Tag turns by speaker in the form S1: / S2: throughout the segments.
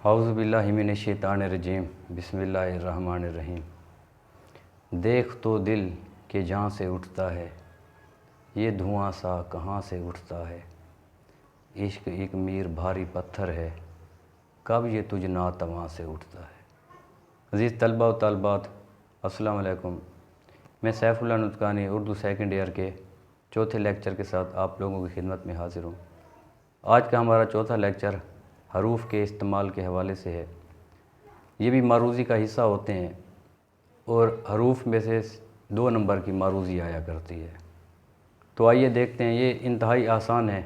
S1: اعوذ باللہ من الشیطان الرجیم بسم اللہ الرحمن الرحیم۔ دیکھ تو دل کہ جہاں سے اٹھتا ہے، یہ دھواں سا کہاں سے اٹھتا ہے۔ عشق ایک میر بھاری پتھر ہے، کب یہ تجھ ناتواں سے اٹھتا ہے۔ عزیز طلبہ و طالبات، السلام علیکم۔ میں سیف اللہ نطقانی اردو سیکنڈ ایئر کے چوتھے لیکچر کے ساتھ آپ لوگوں کی خدمت میں حاضر ہوں۔ آج کا ہمارا چوتھا لیکچر حروف کے استعمال کے حوالے سے ہے۔ یہ بھی معروضی کا حصہ ہوتے ہیں اور حروف میں سے 2 نمبر کی معروضی آیا کرتی ہے۔ تو آئیے دیکھتے ہیں، یہ انتہائی آسان ہے،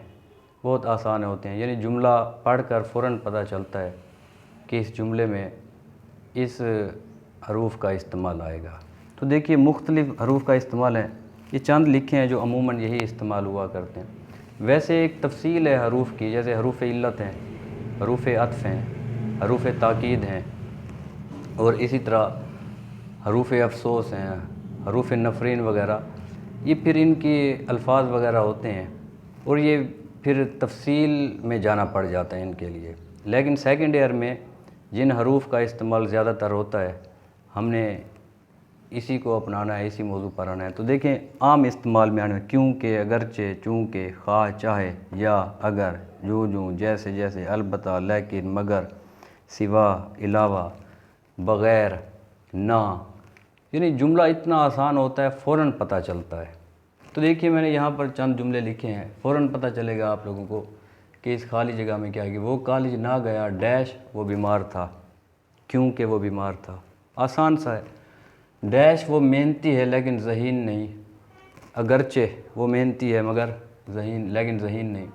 S1: بہت آسان ہوتے ہیں، یعنی جملہ پڑھ کر فوراً پتہ چلتا ہے کہ اس جملے میں اس حروف کا استعمال آئے گا۔ تو دیکھیے مختلف حروف کا استعمال ہے، یہ چند لکھے ہیں جو عموماً یہی استعمال ہوا کرتے ہیں۔ ویسے ایک تفصیل ہے حروف کی، جیسے حروف علت ہیں، حروف عطف ہیں، حروف تاکید ہیں، اور اسی طرح حروف افسوس ہیں، حروف نفرین وغیرہ۔ یہ پھر ان کی الفاظ وغیرہ ہوتے ہیں اور یہ پھر تفصیل میں جانا پڑ جاتا ہے ان کے لیے۔ لیکن سیکنڈ ایئر میں جن حروف کا استعمال زیادہ تر ہوتا ہے، ہم نے اسی کو اپنانا ہے، اسی موضوع پر آنا ہے۔ تو دیکھیں عام استعمال میں آنے میں کیونکہ، اگرچہ، چونکہ، خواہ، چاہے، یا، اگر، جو، جیسے جیسے، البتہ، لیکن، مگر، سوا، علاوہ، بغیر، نہ، یعنی جملہ اتنا آسان ہوتا ہے، فوراً پتہ چلتا ہے۔ تو دیکھیے میں نے یہاں پر چند جملے لکھے ہیں، فوراً پتہ چلے گا آپ لوگوں کو کہ اس خالی جگہ میں کیا ہے کہ وہ کالج نہ گیا، ڈیش، وہ بیمار تھا، کیونکہ وہ بیمار تھا۔ آسان سا ہے۔ ڈیش، وہ محنتی ہے لیکن ذہین نہیں، اگرچہ وہ محنتی ہے مگر لیکن ذہین نہیں۔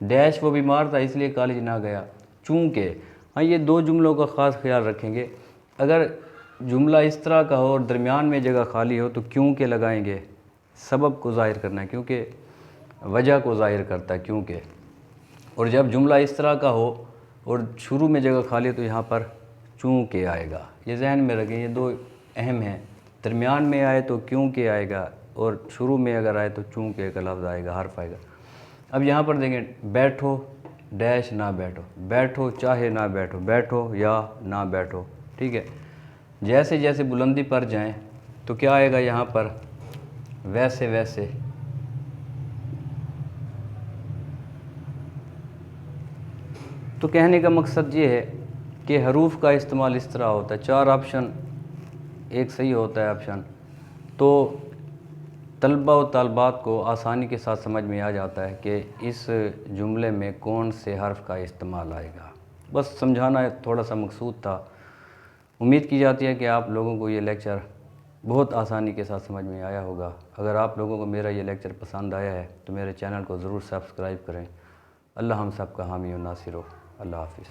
S1: ڈیش، وہ بیمار تھا اس لیے کالج نہ گیا، چونکہ۔ ہاں، یہ 2 جملوں کا خاص خیال رکھیں گے۔ اگر جملہ اس طرح کا ہو اور درمیان میں جگہ خالی ہو تو کیونکہ لگائیں گے، سبب کو ظاہر کرنا ہے، کیونکہ وجہ کو ظاہر کرتا ہے کیونکہ۔ اور جب جملہ اس طرح کا ہو اور شروع میں جگہ خالی ہو تو یہاں پر چونکہ آئے گا۔ یہ ذہن میں رکھیں، یہ 2 اہم ہیں۔ درمیان میں آئے تو کیونکہ آئے گا، اور شروع میں اگر آئے تو چونکہ کا لفظ آئے گا، حرف آئے گا۔ اب یہاں پر دیکھیں، بیٹھو، ڈیش، نہ بیٹھو، بیٹھو، چاہے نہ بیٹھو، بیٹھو یا نہ بیٹھو، ٹھیک ہے۔ جیسے جیسے بلندی پر جائیں تو کیا آئے گا یہاں پر، ویسے ویسے۔ تو کہنے کا مقصد یہ ہے کہ حروف کا استعمال اس طرح ہوتا ہے، 4 آپشن، ایک صحیح ہوتا ہے آپشن، تو طلبہ و طالبات کو آسانی کے ساتھ سمجھ میں آ جاتا ہے کہ اس جملے میں کون سے حرف کا استعمال آئے گا۔ بس سمجھانا تھوڑا سا مقصود تھا۔ امید کی جاتی ہے کہ آپ لوگوں کو یہ لیکچر بہت آسانی کے ساتھ سمجھ میں آیا ہوگا۔ اگر آپ لوگوں کو میرا یہ لیکچر پسند آیا ہے تو میرے چینل کو ضرور سبسکرائب کریں۔ اللہ ہم سب کا حامی و ناصر ہو۔ اللہ حافظ۔